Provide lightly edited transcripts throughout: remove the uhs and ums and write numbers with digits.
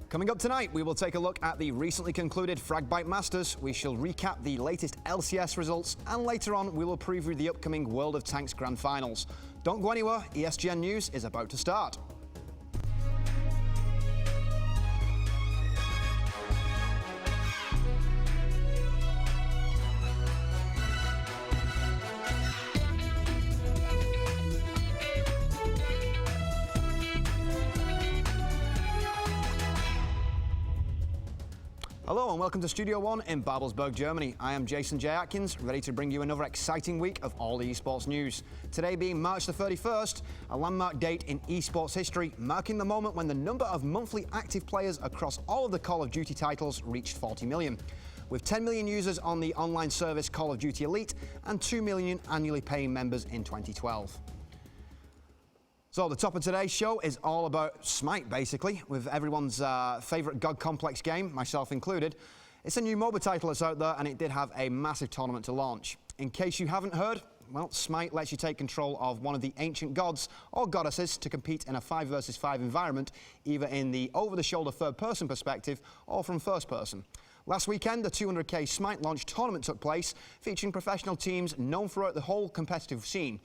Coming up tonight, we will take a look at the recently concluded Fragbite Masters. We shall recap the latest LCS results, and later on, we will preview the upcoming World of Tanks Grand Finals. Don't go anywhere, ESGN News is about to start. Hello and welcome to Studio One in Babelsberg, Germany. I am Jason J. Atkins, ready to bring you another exciting week of all the esports news. Today being March the 31st, a landmark date in esports history, marking the moment when the number of monthly active players across all of the Call of Duty titles reached 40 million. With 10 million users on the online service Call of Duty Elite and 2 million annually paying members in 2012. So the top of today's show is all about Smite, basically, with everyone's favourite God Complex game, myself included. It's a new MOBA title that's out there, and it did have a massive tournament to launch. In case you haven't heard, well, Smite lets you take control of one of the ancient gods or goddesses to compete in a 5 versus 5 environment, either in the over-the-shoulder third-person perspective or from first person. Last weekend, the 200k Smite launch tournament took place, featuring professional teams known throughout the whole competitive scene.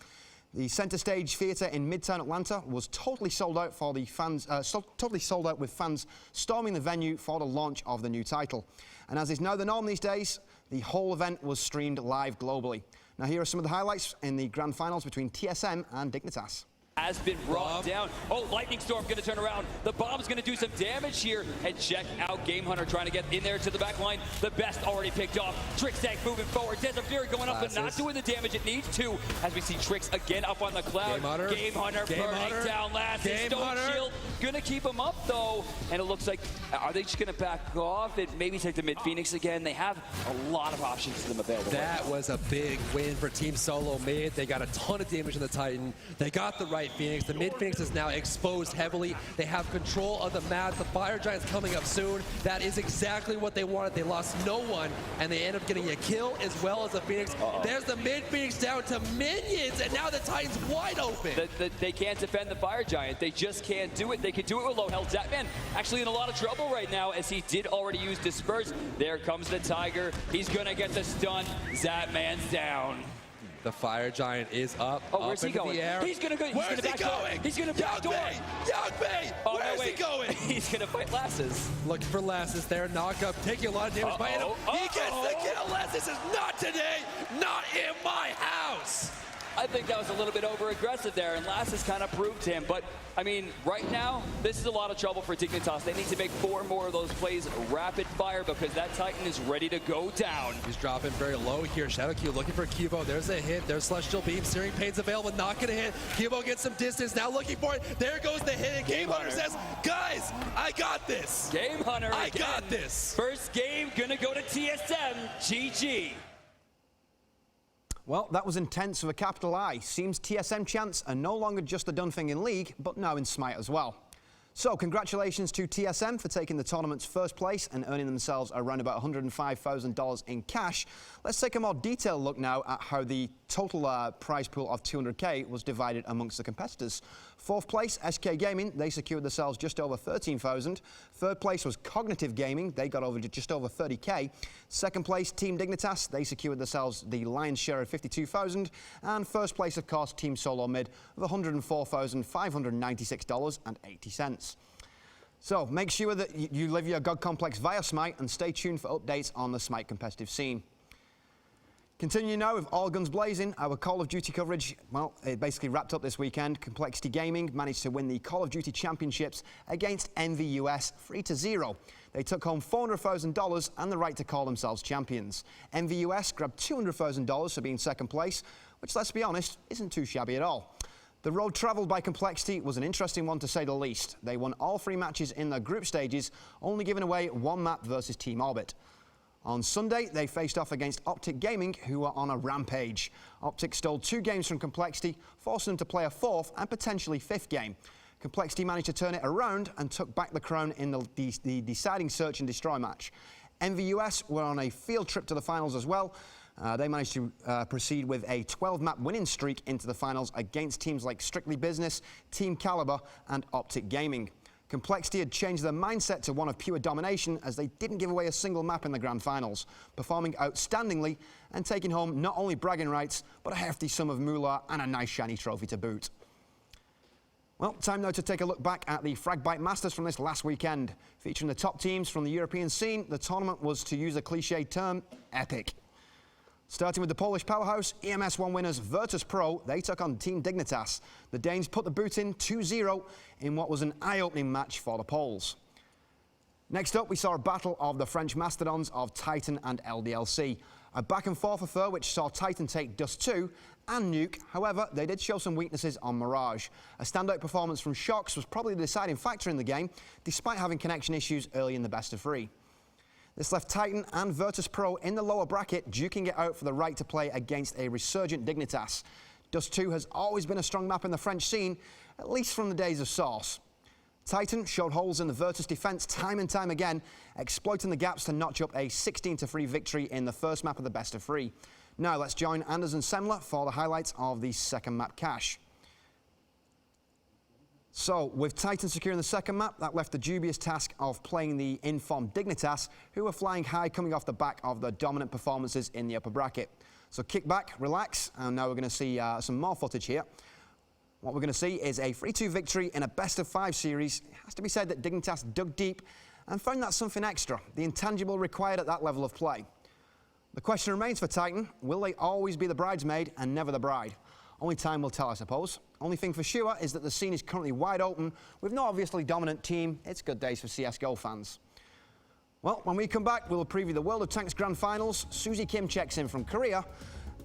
The Centre Stage Theatre in Midtown Atlanta was totally sold out for the fans, with fans storming the venue for the launch of the new title. And as is now the norm these days, the whole event was streamed live globally. Now here are some of the highlights in the grand finals between TSM and Dignitas. Has been brought down. Oh, Lightning Storm going to turn around. The bomb's going to do some damage here. And check out Game Hunter trying to get in there to the back line. The best already picked off. Trickstack moving forward. Desert Fury going up and not doing the damage it needs to. As we see Trix again up on the cloud. Game Hunter burning down last. Stone Shield going to keep him up though. And it looks like, are they just going to back off and maybe take the mid Phoenix again? They have a lot of options to them available. That was a big win for Team Solo mid. They got a ton of damage in the Titan. They got the right Phoenix. The mid Phoenix is now exposed heavily. They have control of the map. The Fire Giant's coming up soon. That is exactly what they wanted. They lost no one, and they end up getting a kill as well as a Phoenix. There's the mid Phoenix down to minions, and now the Titan's wide open. They can't defend the Fire Giant. They just can't do it. They can do it with low health. Zapman actually in a lot of trouble right now as he did already use Disperse. There comes the Tiger. He's going to get the stun. Zapman's down. The Fire Giant is up. Oh, where's he going? He's going to go. Where's he going? He's going to backdoor. Youngmei! Oh, where's he going? He's going to fight Lasses. Looking for Lasses there. Knock up, taking a lot of damage by him. He gets the kill. Lasses is not today. Not in my house. I think that was a little bit over-aggressive there, and Lasses kind of proved him. But, I mean, right now, this is a lot of trouble for Dignitas. They need to make 4 more of those plays rapid fire because that Titan is ready to go down. He's dropping very low here. Shadow Q looking for Cubo. There's a hit. There's Celestial Beam. Searing Pain's available. Not going to hit. Cubo gets some distance. Now looking for it. There goes the hit. And Game Hunter says, guys, I got this. Game Hunter I got this. First game going to go to TSM. GG. Well, that was intense with a capital I. Seems TSM chants are no longer just a done thing in League, but now in Smite as well. So, congratulations to TSM for taking the tournament's first place and earning themselves around about $105,000 in cash. Let's take a more detailed look now at how the total prize pool of 200k was divided amongst the competitors. 4th place, SK Gaming, they secured themselves just over 13,000. 3rd place was Cognitive Gaming, they got over to just over 30k. 2nd place, Team Dignitas, they secured themselves the lion's share of 52,000. And 1st place, of course, Team Solo Mid, with $104,596.80. So make sure that you live your God Complex via Smite and stay tuned for updates on the Smite competitive scene. Continuing now with all guns blazing, our Call of Duty coverage, well, it basically wrapped up this weekend. Complexity Gaming managed to win the Call of Duty Championships against MVUS 3-0. They took home $400,000 and the right to call themselves champions. MVUS grabbed $200,000 for being 2nd place, which, let's be honest, isn't too shabby at all. The road travelled by Complexity was an interesting one to say the least. They won all 3 matches in their group stages, only giving away 1 map versus Team Orbit. On Sunday, they faced off against Optic Gaming, who were on a rampage. Optic stole 2 games from Complexity, forcing them to play a 4th and potentially 5th game. Complexity managed to turn it around and took back the crown in the deciding search and destroy match. MVUS were on a field trip to the finals as well. They managed to proceed with a 12-map winning streak into the finals against teams like Strictly Business, Team Caliber and Optic Gaming. Complexity had changed their mindset to one of pure domination as they didn't give away a single map in the grand finals, performing outstandingly and taking home not only bragging rights, but a hefty sum of moolah and a nice shiny trophy to boot. Well, time now to take a look back at the Fragbite Masters from this last weekend. Featuring the top teams from the European scene, the tournament was, to use a cliched term, epic. Starting with the Polish powerhouse, EMS1 winners Virtus Pro, they took on Team Dignitas. The Danes put the boot in 2-0 in what was an eye-opening match for the Poles. Next up, we saw a battle of the French mastodons of Titan and LDLC. A back-and-forth affair which saw Titan take Dust 2 and Nuke. However, they did show some weaknesses on Mirage. A standout performance from Shox was probably the deciding factor in the game, despite having connection issues early in the best of 3. This left Titan and Virtus Pro in the lower bracket, duking it out for the right to play against a resurgent Dignitas. Dust 2 has always been a strong map in the French scene, at least from the days of Source. Titan showed holes in the Virtus defence time and time again, exploiting the gaps to notch up a 16-3 victory in the first map of the best of 3. Now let's join Anders and Semler for the highlights of the second map cache. So, with Titan securing the second map, that left the dubious task of playing the informed Dignitas, who were flying high coming off the back of the dominant performances in the upper bracket. So kick back, relax, and now we're going to see some more footage here. What we're going to see is a 3-2 victory in a best-of-5 series. It has to be said that Dignitas dug deep and found that something extra, the intangible required at that level of play. The question remains for Titan, will they always be the bridesmaid and never the bride? Only time will tell, I suppose. Only thing for sure is that the scene is currently wide open, with no obviously dominant team. It's good days for CSGO fans. Well, when we come back, we'll preview the World of Tanks Grand Finals. Susie Kim checks in from Korea,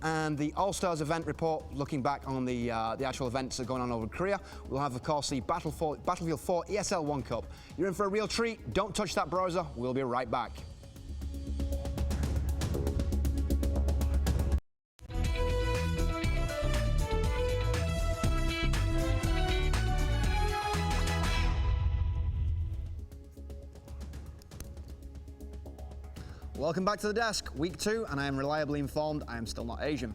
and the All-Stars event report, looking back on the actual events that are going on over in Korea. We'll have, of course, the Battlefield 4 ESL 1 Cup. You're in for a real treat. Don't touch that browser. We'll be right back. Welcome back to the desk, week 2, and I am reliably informed I am still not Asian.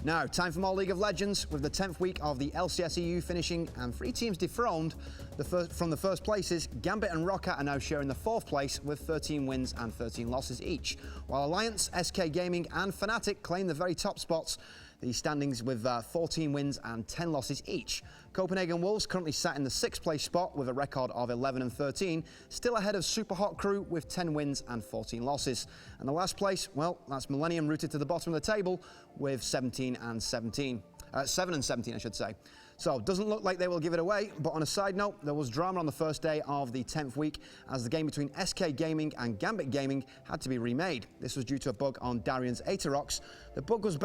Now, time for more League of Legends, with the 10th week of the LCS EU finishing and 3 teams dethroned from the first places. Gambit and Roccat are now sharing the 4th place with 13 wins and 13 losses each, while Alliance, SK Gaming and Fnatic claim the very top spots, the standings with 14 wins and 10 losses each. Copenhagen Wolves currently sat in the 6th place spot with a record of 11 and 13, still ahead of Super Hot Crew with 10 wins and 14 losses. And the last place, well, that's Millennium, rooted to the bottom of the table with 7 and 17, I should say. So, doesn't look like they will give it away, but on a side note, there was drama on the first day of the 10th week as the game between SK Gaming and Gambit Gaming had to be remade. This was due to a bug on Darian's Aatrox. The bug was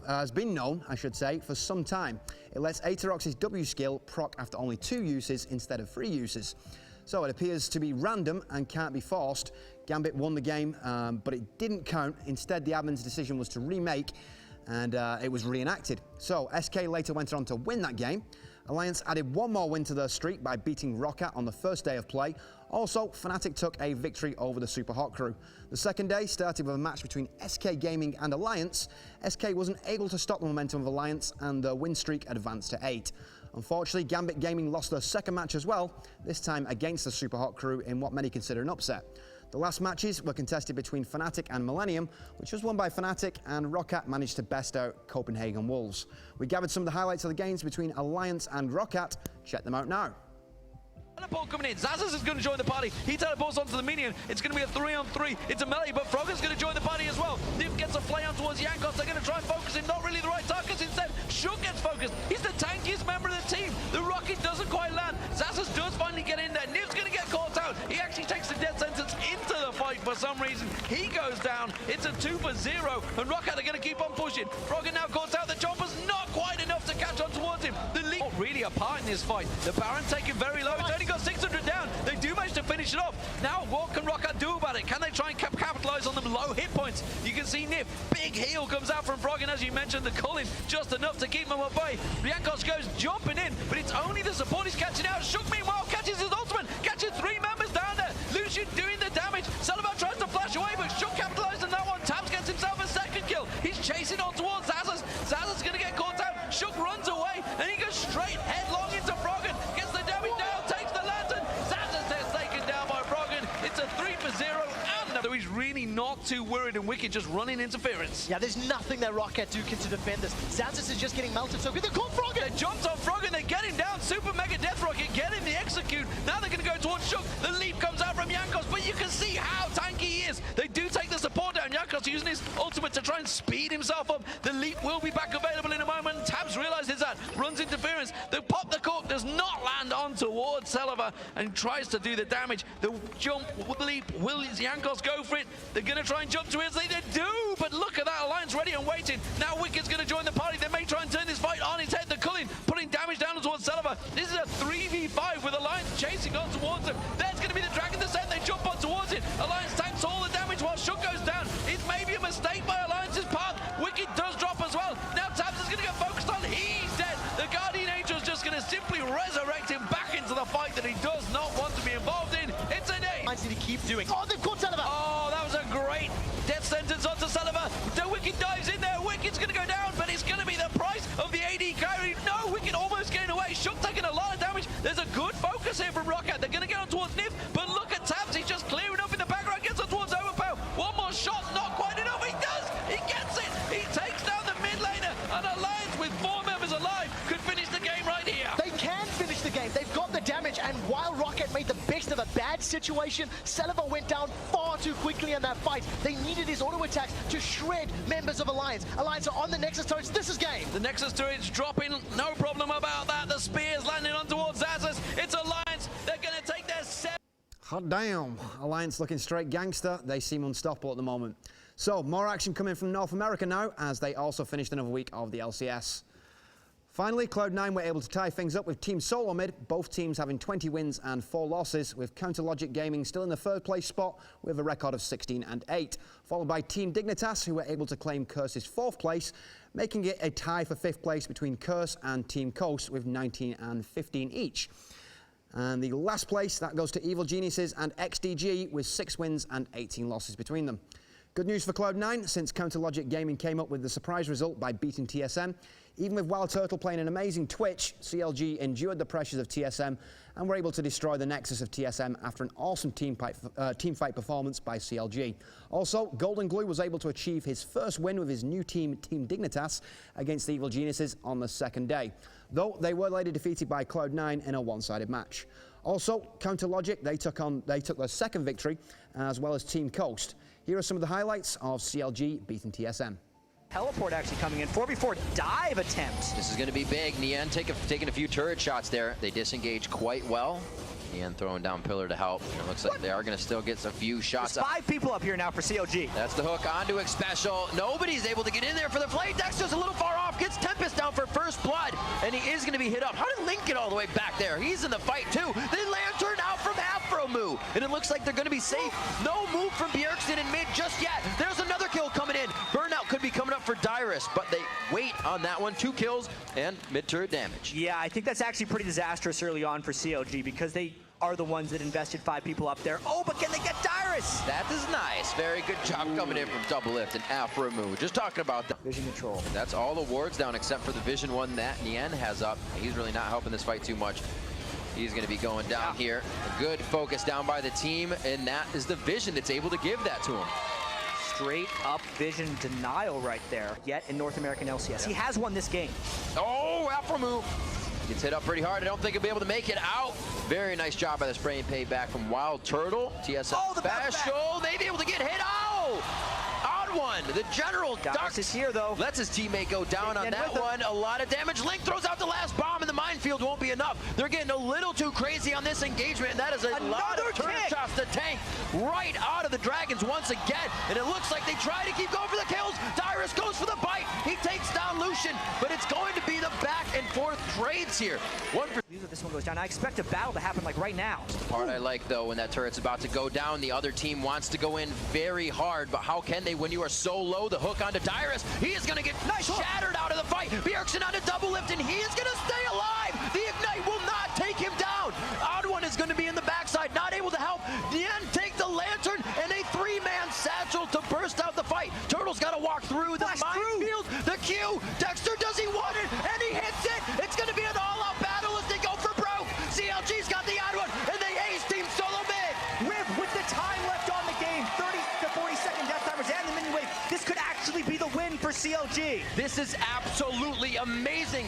has been known, I should say, for some time. It lets Aatrox's W skill proc after only 2 uses instead of 3 uses. So it appears to be random and can't be forced. Gambit won the game, but it didn't count. Instead, the admin's decision was to remake, and it was reenacted. So SK later went on to win that game. Alliance added 1 more win to their streak by beating Roccat on the first day of play. Also, Fnatic took a victory over the Super Hot Crew. The second day started with a match between SK Gaming and Alliance. SK wasn't able to stop the momentum of Alliance, and the win streak advanced to 8. Unfortunately, Gambit Gaming lost their second match as well, this time against the Super Hot Crew in what many consider an upset. The last matches were contested between Fnatic and Millennium, which was won by Fnatic, and Roccat managed to best out Copenhagen Wolves. We gathered some of the highlights of the games between Alliance and Roccat. Check them out now. Teleport coming in. Zazas is going to join the party. He teleports onto the minion. It's going to be a 3-on-3. It's a melee, but Frogger's going to join the party as well. Nif gets a flay on towards Yankos. They're going to try and focus him. Not really the right targets. Instead, Shook gets focused. He's the tankiest member of the team. The rocket doesn't quite land. Zazas does finally get in there. Nif's going to get caught out. He actually takes the death sentence into the fight for some reason. He goes down. It's a 2-for-0, and Roccat are going to keep on pushing. Frogger now caught out. The chopper's not quite enough to catch on towards him. The lead not really a part in this fight. The Baron taken very low. It's only got 600 down. They do manage to finish it off. Now, what can Roccat do about it? Can they try and capitalize on them low hit points? You can see Nif, big heal comes out from Frog, and as you mentioned, the culling just enough to keep them at bay. Yankos goes jumping in, but it's only the support he's catching out. Shook, meanwhile, catches his ultimate, catches 3 members down there. Lucian doing the damage. Salaman tries to flash away, but Shook capitalized on that one. Tabs gets himself a second kill. He's chasing on towards Zazas. Zazas going to get caught out. Shook runs away, and he goes straight headlong into Froggen. Gets the damage down, takes the lantern. Zazas too worried, and Wicked just running interference. Yeah, there's nothing that Rocket do can to defend this. Xanxus is just getting melted so good. They're caught Froggen! They jumped on Froggen, they get him down. Super Mega Death Rocket, get him the execute. Now they're going to go towards Shook. The leap comes out from Jankos, but you can see how tanky he is. They do take the support down. Jankos using his ultimate to try and speed himself up. The leap will be back available in a moment. Tabs realizes that, runs interference. They pop the cork, does not land on towards Celiva and tries to do the damage. The jump, leap, will Jankos go for it? They're going to try and jump to it. They do, but look at that, Alliance ready and waiting. Now Wicked's going to join the party. They may try and turn this fight on its head. The Culling putting damage down towards Celiva. This is a 3v5 with Alliance chasing on towards them. There's going to be the Dragon Descent. They jump on towards it. Alliance tanks all the damage while Shook goes down. It may be a mistake by Alliance's path. Wicked does drop as well. Now Tabs is going to get focused on. He's dead. The Guardian Angel's just going to simply resurrect him back into the fight that he does not want to be involved in. It's an 8. Alliance need to keep doing. Oh, they've caught Celiva! Oh, that was a great death sentence onto Celiva. The Wicked dives in there. Wicked's going to go down, but it's going to be the price of the AD carry. No, Wicked almost getting away. Shook taking a lot of damage. There's a good focus here from Rocket. They're going to get on towards Nif, but look at Tabs. He's just clearing up in the background. Gets on towards Overpower. One more shot, not quite enough. He does. He gets it. He takes down the mid laner. An Alliance with 4 members alive could finish the game right here. They can finish the game. They've got the damage, and while Rocket made the best of a bad situation, Celiva went down far too quickly in that fight. They needed his auto attacks to shred members of Alliance. Alliance are on the Nexus turrets. This is game. The Nexus turret's dropping. No problem about that. The spear's landing on towards Xanxus. It's Alliance. They're going to take their 7. Hot damn. Alliance looking straight gangster. They seem unstoppable at the moment. So, more action coming from North America now, as they also finished another week of the LCS. Finally, Cloud9 were able to tie things up with Team Solo Mid, both teams having 20 wins and 4 losses, with Counter Logic Gaming still in the 3rd place spot with a record of 16-8, followed by Team Dignitas, who were able to claim Curse's 4th place, making it a tie for 5th place between Curse and Team Coast with 19 and 15 each. And the last place, that goes to Evil Geniuses and XDG with 6 wins and 18 losses between them. Good news for Cloud9, since Counter Logic Gaming came up with the surprise result by beating TSM. Even with Wild Turtle playing an amazing Twitch, CLG endured the pressures of TSM and were able to destroy the nexus of TSM after an awesome team fight performance by CLG. Also, Golden Glue was able to achieve his first win with his new team, Team Dignitas, against the Evil Geniuses on the 2nd day, though they were later defeated by Cloud9 in a one-sided match. Also, Counter Logic, they took their 2nd victory, as well as Team Coast. Here are some of the highlights of CLG beating TSM. Teleport actually coming in. 4v4 dive attempt. This is going to be big. Nian taking a few turret shots there. They disengage quite well. Nian throwing down pillar to help. It looks like they are going to still get a few shots. There's 5 people up here now for CLG. That's the hook onto X Special. Nobody's able to get in there for the play. Dexter's a little far off. Gets Tempest down for first blood. And he is going to be hit up. How did Link get all the way back there? He's in the fight too. The Lantern out from Afromu. And it looks like they're going to be safe. No move from Bjergsen in mid just yet. There's another kill coming in. Burnout could be coming up for Dyrus, but they wait on that one. 2 kills and mid turret damage. Yeah, I think that's actually pretty disastrous early on for CLG because they are the ones that invested 5 people up there. Oh, but can they get Dyrus? That is nice. Very good job coming in from Double Lift and Afromu. Just talking about that. Vision control. That's all the wards down except for the Vision one that Nian has up. He's really not helping this fight too much. He's going to be going down here. A good focus down by the team, and that is the Vision that's able to give that to him. Straight up Vision denial right there. Yet in North American LCS. He has won this game. Oh, Afromu gets hit up pretty hard. I don't think he'll be able to make it out. Very nice job by the spray and payback from Wild Turtle. TSM special. May be able to get hit. Oh! Odd one. The General ducks. Is here though. Lets his teammate go down on that one. A lot of damage. Link throws out the last bomb, and the minefield won't be enough. They're getting a little too crazy on this engagement, and that is a lot of turret shots to tank right out of the Dragons once again. And it looks like they try to keep going for the kills. Dyrus goes for the bite. He takes down Lucian, but it's going to be the back and forth trades here. This one goes down. I expect a battle to happen like right now. The part I like though, when that turret's about to go down, the other team wants to go in very hard, but how can they when you are so low? The hook onto Dyrus. He is going to get shattered out of the fight. Bjergsen on a double lift, and he is going to stay alive. The Ignite will not take him down. Odd one is going to be in the backside, not able to help. Nian take the Lantern and a 3-man satchel to burst out the fight. Turtle's got to walk through the minefield. The Q. Dexter, does he want it? And he hits it. It's going to be an all-out battle as they go for broke. CLG's got the odd one, and they ace Team Solo Mid. With the time left on the game, 30 to 40 second death timer. COG. This is absolutely amazing.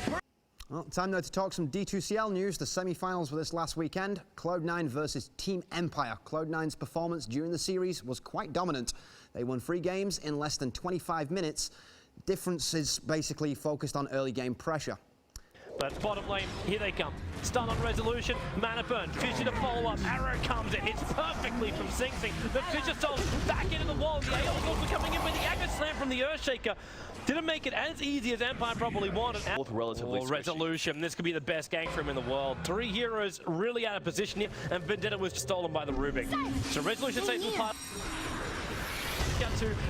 Well, time now to talk some D2CL news. The semi-finals were this last weekend. Cloud9 versus Team Empire. Cloud9's performance during the series was quite dominant. They won 3 games in less than 25 minutes. Differences basically focused on early game pressure. But bottom lane, here they come. Stun on Resolution, mana burn, Fissure to follow up, Arrow comes in, hits perfectly from Sing Sing. The Fissure Soul back into the wall, the AO is also coming in with the Aggro Slam from the Earthshaker. Didn't make it as easy as Empire probably wanted. Both relatively Resolution, this could be the best gank for him in the world. 3 heroes really out of position here, and Vendetta was stolen by the Rubik. So Resolution stays with part.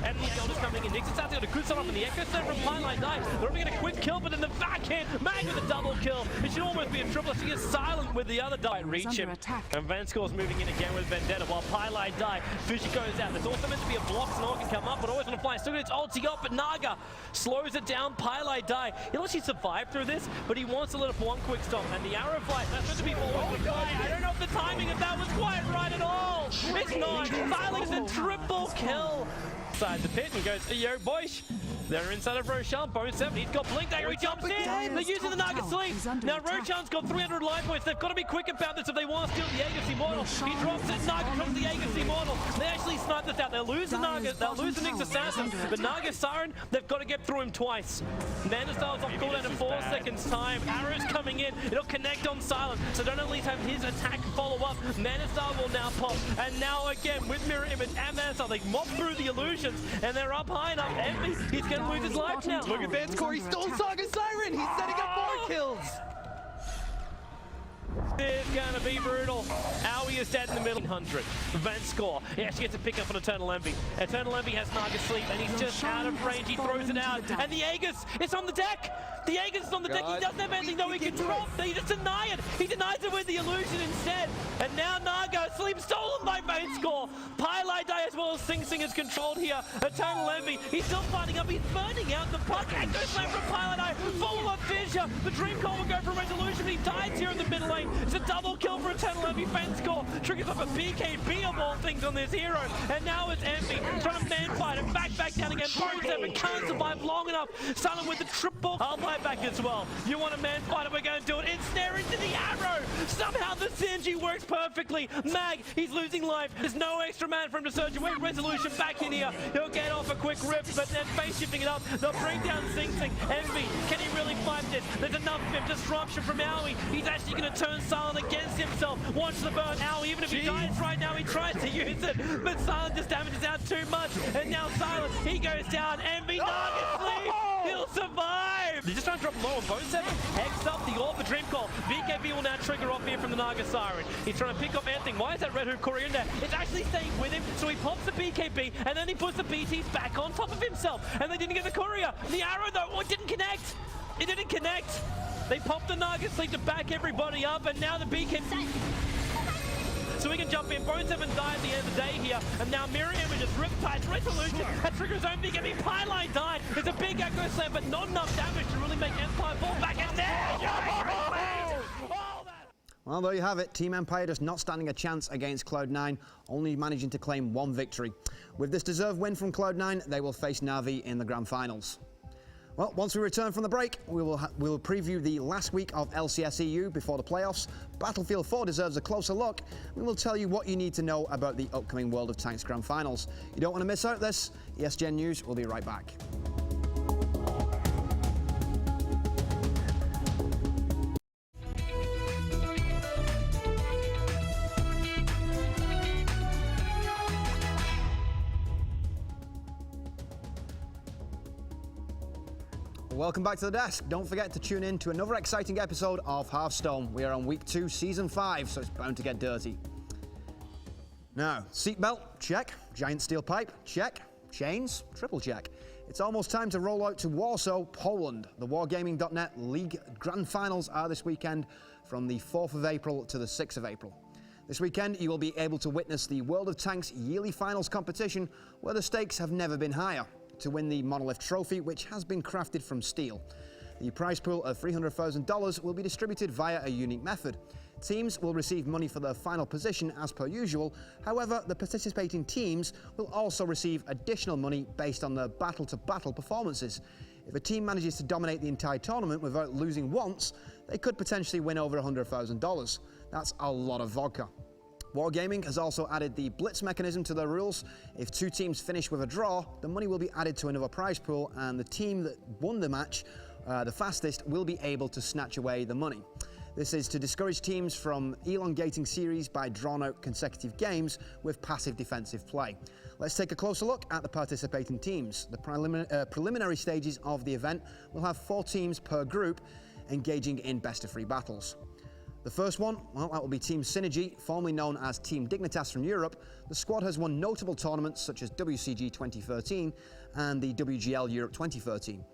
And the Elders coming in. Nixon's out to a good start off in the Echo Center from Pineline Die. They're only getting a quick kill, but in the backhand, Mag with a double kill. It should almost be a triple. She is silent with the other die. Reach him. And Vanscore's moving in again with Vendetta while Pineline Die. Fishy goes out. There's also meant to be a block, so no one can come up, but always want to fly. Still gets ulti up, but Naga slows it down. Pineline Die. He'll actually survive through this, but he wants to let it for one quick stop. And the arrow flight, that's meant to be forward with Die. I don't know if the timing of that was quite right at all. It's not. Silex a triple kill. Inside the pit and goes, yo, boys. They're inside of Roshan. Bone7, he's got Blink Dagger, he jumps in. They're using the Naga Sleep. Now Roshan's got 300 life points. They've got to be quick about this if they want to steal the Aegis Immortal. He drops it, Naga drops the Aegis Immortal. They actually snipe this out. They'll lose the Naga, they'll lose the Nyx Assassin. But Naga Siren, they've got to get through him twice. Mana Style's off cooldown in 4 seconds time. Arrow's coming in. It'll connect on Silent. So don't at least have his attack follow up. Mana Style will now pop. And now again with Mirror Image and Mana Style, they mob through the illusions and they're up high enough. Envy, he's going to lose his life now. Look at Vanscore, he stole Saga Siren! He's setting up more kills! It's gonna be brutal. Owie is dead in the middle. 100. Vanscore. He actually gets a pick up on Eternal Envy. Eternal Envy has Naga Sleep and he's just out of range. He throws it out. And the Aegis is on the deck! The Aegis is on the deck. He doesn't have anything though he can drop. He just denies it. He denies it with the illusion instead. And now Naga Sleep stolen by Vanscore. Pylai Die as well as Sing Sing is controlled here. Eternal Envy. He's still fighting up. He's burning out the puck. Echo Slam from Pylai Die. Follow up Fissure. The Dream Call will go for Resolution, but he dies here in the middle lane. It's a double kill for Eternal Envy. Vanscore triggers up a BKB of all things on this hero. And now it's Envy trying to man fight and back down again. Bone7 can't survive long enough. Silent with the triple. I'll buy back as well. You want a man fight? We're going to do it. Ensnare into the arrow. Somehow the synergy works perfectly. Mag, he's losing life. There's no extra man for him to surge away. Resolution back in here. He'll get off a quick rip, but then face shifting it up. They'll bring down Sing Sing. Envy, can he really fight this? There's enough of him. Disruption from Owie. He's actually going to turn Silent against himself. Watch the burn. Owie, even if he dies right now, he tries to use it, but Silent just damages out too much. And now Silent, he goes down. Envy, Naga Sleep. He'll survive. They're just trying to drop low on Bone7. Hex up the Orb, the Dream Call. BKB will now trigger off here from the Naga Siren. He's trying to pick up anything. Why is that Red Hood Courier in there? It's actually staying with him, so he pops the BKB, and then he puts the BTs back on top of himself. And they didn't get the Courier. The arrow, though, it didn't connect. It didn't connect. They popped the Naga Sleep to back everybody up, and now the BKB... So we can jump in. Bone7 die at the end of the day here, and now Mirror Image is ripped tight. Resolution that triggers own BKB. Pylai died. It's a big Echo Slam, but not enough damage to really make Empire fall back in there. Well, there you have it. Team Empire just not standing a chance against Cloud9, only managing to claim 1 victory. With this deserved win from Cloud9, they will face Na'Vi in the Grand Finals. Well, once we return from the break, we will preview the last week of LCS EU before the playoffs. Battlefield 4 deserves a closer look. We will tell you what you need to know about the upcoming World of Tanks Grand Finals. You don't want to miss out this. ESGN News will be right back. Welcome back to the desk. Don't forget to tune in to another exciting episode of Hearthstone. We are on week 2, season 5, so it's bound to get dirty. Now, seatbelt, check. Giant steel pipe, check. Chains, triple check. It's almost time to roll out to Warsaw, Poland. The Wargaming.net League Grand Finals are this weekend from the 4th of April to the 6th of April. This weekend, you will be able to witness the World of Tanks yearly finals competition where the stakes have never been higher, to win the Monolith Trophy, which has been crafted from steel. The prize pool of $300,000 will be distributed via a unique method. Teams will receive money for their final position as per usual. However, the participating teams will also receive additional money based on their battle-to-battle performances. If a team manages to dominate the entire tournament without losing once, they could potentially win over $100,000. That's a lot of vodka. Wargaming has also added the blitz mechanism to their rules. If two teams finish with a draw, the money will be added to another prize pool, and the team that won the match the fastest will be able to snatch away the money. This is to discourage teams from elongating series by drawn-out consecutive games with passive defensive play. Let's take a closer look at the participating teams. The preliminary stages of the event will have 4 teams per group engaging in best-of-3 battles. The first one, well, that will be Team Synergy, formerly known as Team Dignitas from Europe. The squad has won notable tournaments such as WCG 2013 and the WGL Europe 2013.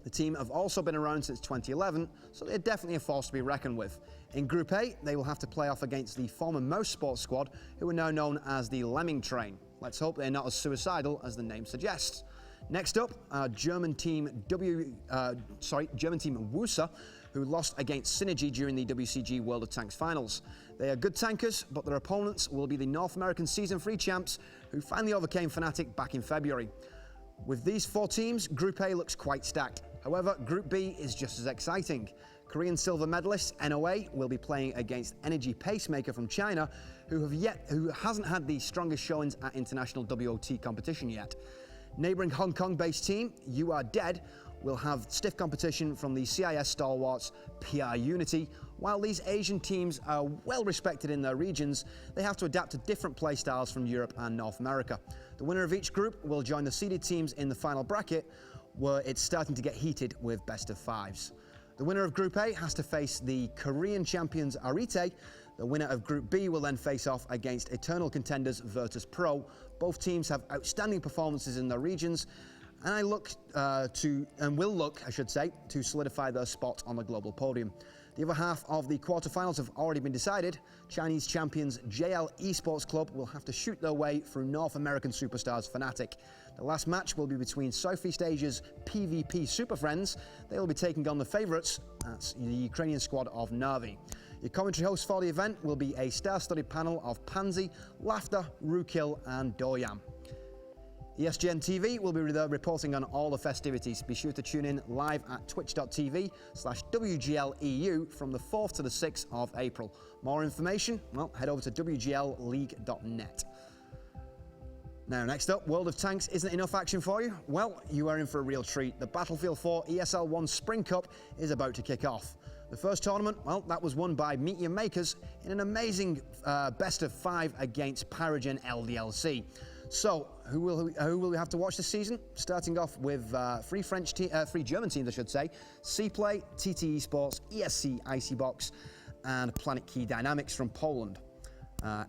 The team have also been around since 2011, so they're definitely a force to be reckoned with. In Group A, they will have to play off against the former Mouse Sports squad, who are now known as the Lemming Train. Let's hope they're not as suicidal as the name suggests. Next up, German team Wusa, who lost against Synergy during the WCG World of Tanks finals. They are good tankers, but their opponents will be the North American Season 3 champs, who finally overcame Fnatic back in February. With these 4 teams, Group A looks quite stacked. However, Group B is just as exciting. Korean silver medalist NOA will be playing against Energy Pacemaker from China, who hasn't had the strongest showings at international WOT competition yet. Neighbouring Hong Kong-based team, You Are Dead, will have stiff competition from the CIS stalwarts PR Unity. While these Asian teams are well respected in their regions, they have to adapt to different playstyles from Europe and North America. The winner of each group will join the seeded teams in the final bracket, where it's starting to get heated with best-of-5s. The winner of Group A has to face the Korean champions Arite. The winner of Group B will then face off against eternal contenders Virtus Pro. Both teams have outstanding performances in their regions, and will look to solidify their spot on the global podium. The other half of the quarterfinals have already been decided. Chinese champions JL Esports Club will have to shoot their way through North American superstars Fnatic. The last match will be between Southeast Asia's PvP Super Friends. They will be taking on the favourites, that's the Ukrainian squad of Navi. Your commentary host for the event will be a star-studded panel of Pansy, Laughter, Rukil and Doyam. ESGN TV will be reporting on all the festivities. Be sure to tune in live at twitch.tv/WGLEU from the 4th to the 6th of April. More information? Well, head over to WGLleague.net. Now, next up, World of Tanks isn't enough action for you? Well, you are in for a real treat. The Battlefield 4 ESL 1 Spring Cup is about to kick off. The first tournament, well, that was won by Meteor Makers in an amazing best-of-5 against Pyrogen LDLC. So, who will we have to watch this season? Starting off with three German teams, I should say: C-Play, TT Esports, ESC Icybox, and Planet Key Dynamics from Poland.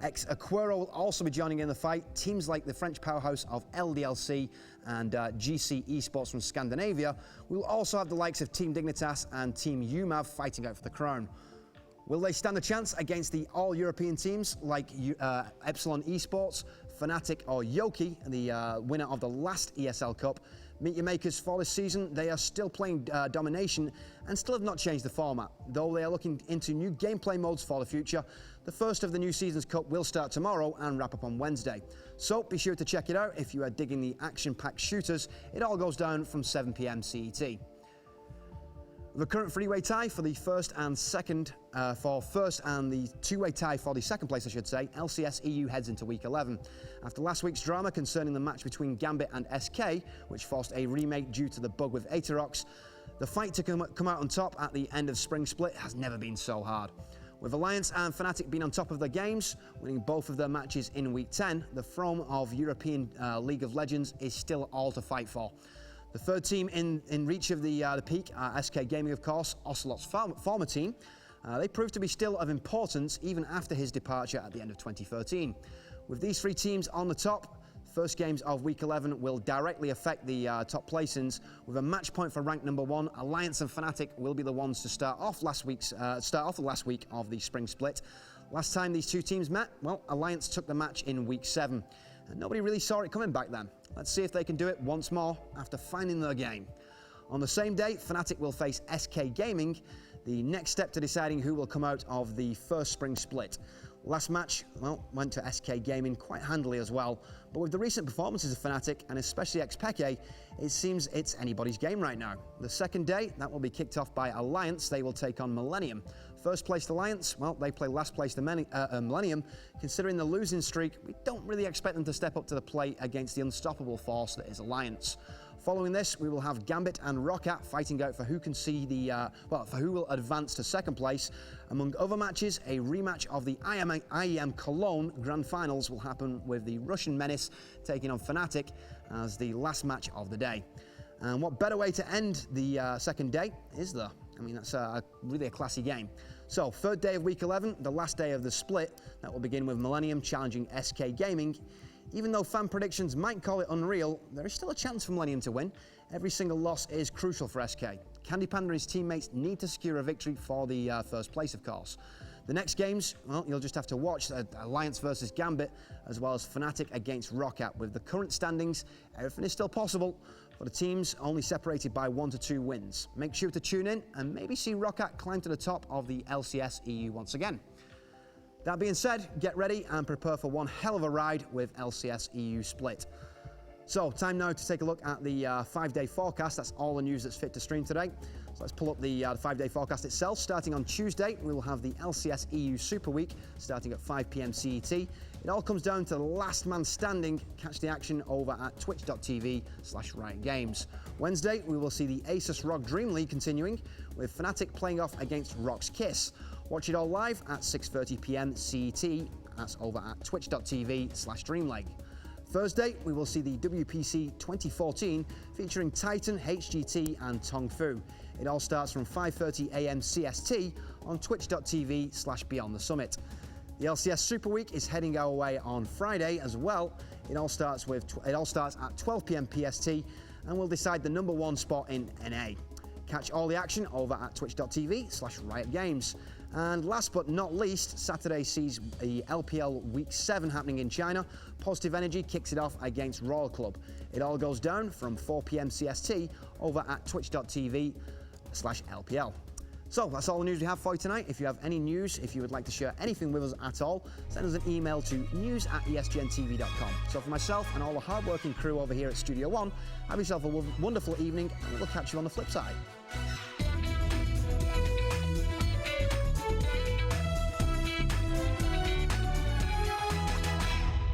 Ex-Aquero will also be joining in the fight. Teams like the French powerhouse of LDLC and GC Esports from Scandinavia. We will also have the likes of Team Dignitas and Team UMAV fighting out for the crown. Will they stand a chance against the all-European teams like Epsilon Esports, Fnatic or Yoki, the winner of the last ESL Cup? Meteor Makers for this season, they are still playing Domination and still have not changed the format, though they are looking into new gameplay modes for the future. The first of the new season's Cup will start tomorrow and wrap up on Wednesday. So be sure to check it out if you are digging the action-packed shooters. It all goes down from 7 PM CET. The current three-way tie for the first and the two-way tie for the second place, I should say, LCS EU heads into Week 11. After last week's drama concerning the match between Gambit and SK, which forced a remake due to the bug with Aetherox, the fight to come out on top at the end of Spring Split has never been so hard. With Alliance and Fnatic being on top of their games, winning both of their matches in Week 10, the throne of European League of Legends is still all to fight for. The third team in reach of the peak are SK Gaming, of course, Ocelot's former team. They proved to be still of importance even after his departure at the end of 2013. With these three teams on the top, first games of Week 11 will directly affect the top placings. With a match point for rank number 1, Alliance and Fnatic will be the ones to start off the last week of the Spring Split. Last time these two teams met, well, Alliance took the match in Week 7. And nobody really saw it coming back then. Let's see if they can do it once more after finding their game. On the same day, Fnatic will face SK Gaming, the next step to deciding who will come out of the first Spring Split. Last match, well, went to SK Gaming quite handily as well, but with the recent performances of Fnatic and especially Xpeke, it seems it's anybody's game right now. The second day, that will be kicked off by Alliance. They will take on Millennium. First placed Alliance, well, they play last placed Millennium. Considering the losing streak, we don't really expect them to step up to the plate against the unstoppable force that is Alliance. Following this, we will have Gambit and Roccat fighting out for who can see the, for who will advance to second place. Among other matches, a rematch of the IEM Cologne Grand Finals will happen with the Russian Menace taking on Fnatic as the last match of the day. And what better way to end the second day is there? I mean, that's really a classy game. So, third day of week 11, the last day of the split, that will begin with Millennium challenging SK Gaming. Even though fan predictions might call it unreal, there is still a chance for Millennium to win. Every single loss is crucial for SK. Candy Panda and his teammates need to secure a victory for the first place, of course. The next games, well, you'll just have to watch Alliance versus Gambit, as well as Fnatic against Roccat. With the current standings, everything is still possible, for the teams only separated by 1 to 2 wins. Make sure to tune in and maybe see Roccat climb to the top of the LCS EU once again. That being said, get ready and prepare for one hell of a ride with LCS EU Split. So, time now to take a look at the 5-day forecast. That's all the news that's fit to stream today. So let's pull up the 5-day forecast itself. Starting on Tuesday, we will have the LCS EU Super Week starting at 5 PM CET. It all comes down to the last man standing. Catch the action over at twitch.tv/Riot Games. Wednesday, we will see the Asus ROG Dream League continuing, with Fnatic playing off against Rock's Kiss. Watch it all live at 6:30 PM CET. That's over at twitch.tv/DreamLeague. Thursday, we will see the WPC 2014 featuring Titan, HGT and Tong Fu. It all starts from 5:30 AM CST on twitch.tv/BeyondTheSummit. The LCS Super Week is heading our way on Friday as well. It all starts at 12 PM PST and will decide the #1 spot in NA. Catch all the action over at twitch.tv/Riot Games. And last but not least, Saturday sees the LPL Week 7 happening in China. Positive Energy kicks it off against Royal Club. It all goes down from 4 PM CST over at twitch.tv/LPL. So that's all the news we have for you tonight. If you have any news, if you would like to share anything with us at all, send us an email to news@esgntv.com. So for myself and all the hard-working crew over here at Studio One, have yourself a wonderful evening and we'll catch you on the flip side.